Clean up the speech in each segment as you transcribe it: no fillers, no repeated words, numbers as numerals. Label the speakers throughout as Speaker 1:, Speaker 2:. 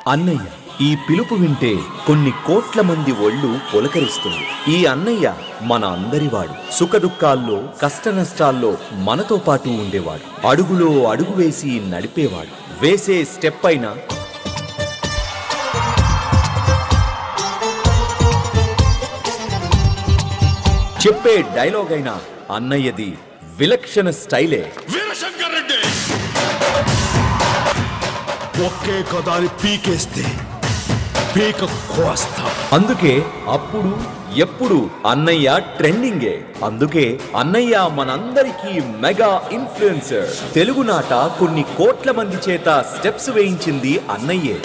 Speaker 1: అన్నయ్య ఈ పిలుపు వింటే కొన్ని కోట్ల మంది ఒళ్ళు పులకరిస్తుంది. ఈ అన్నయ్య మన అందరివాడు. సుఖదుఖాల్లో కష్టనష్టాల్లో మనతో పాటు ఉండేవాడు. అడుగులో అడుగు వేసి నడిపేవాడు. వేసే స్టెప్ అయినా చెప్పే డైలాగ్ అయినా అన్నయ్యది విలక్షణ స్టైలే.
Speaker 2: ఒకే కదాని పీకేస్తే పీక కోస్తా.
Speaker 1: అందుకే అప్పుడు ఎప్పుడు అన్నయ్య ట్రెండింగే. అందుకే అన్నయ్య మనందరికీ మెగా ఇన్ఫ్లుయెన్సర్. తెలుగునాట కొన్ని కోట్ల మంది చేత స్టెప్స్ వేయించింది అన్నయ్యే.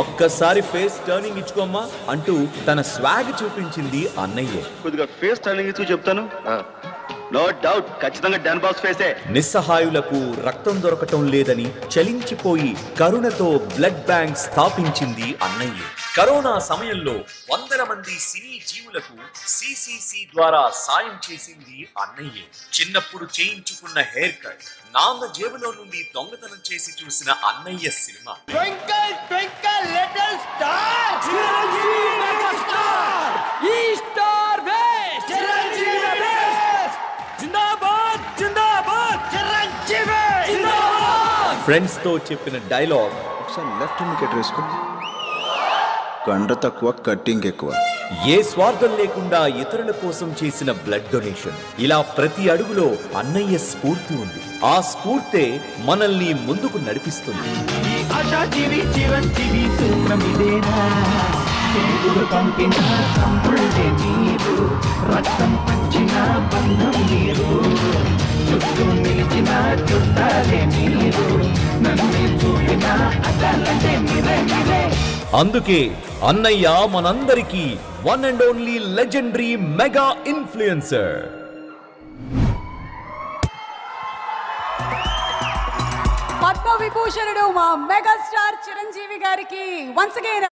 Speaker 1: ఒక్కసారి ఫేస్ టర్నింగ్ ఇచ్చుకోమ్మా అంటూ తన స్వాగ్ చూపించింది అన్నయ్యే.
Speaker 3: కొద్దిగా ఫేస్ టర్నింగ్ ఇచ్చి చెప్తాను. నో డౌట్ ఖచ్చితంగా డాన్ బాస్ ఫేసే.
Speaker 1: నిస్సహాయులకు రక్తం దొరకటం లేదని చలించిపోయి కరుణతో బ్లడ్ బ్యాంక్ స్థాపించింది అన్నయ్యే. కరోనా సమయంలో వందల మంది సినీ జీవులకు సిసిసి ద్వారా సాయం చేసింది అన్నయ్యే. చిన్నప్పుడు చేయించుకున్న హెయిర్ కట్, నాన్న జేబులో నుండి దొంగతనం చేసి చూసిన అన్నయ్య సినిమా. ఫ్రెండ్స్ తో చెప్పిన డైలాగ్,
Speaker 2: ఒకసారి లెఫ్ట్ వికెట్ వేసుకో. కండ తక్కువ కట్టింగ్ ఎక్కువ.
Speaker 1: ఏ స్వార్థం లేకుండా ఇతరుల కోసం చేసిన బ్లడ్ డొనేషన్. ఇలా ప్రతి అడుగులో అన్నయ్య స్ఫూర్తి ఉంది. ఆ స్ఫూర్తే మనల్ని ముందుకు నడిపిస్తుంది. అందుకే అన్నయ్య మనందరికీ one and only legendary mega influencer.
Speaker 4: పద్మ విభూషణుడు మా మెగాస్టార్ చిరంజీవి గారికి వన్స్ అగైన్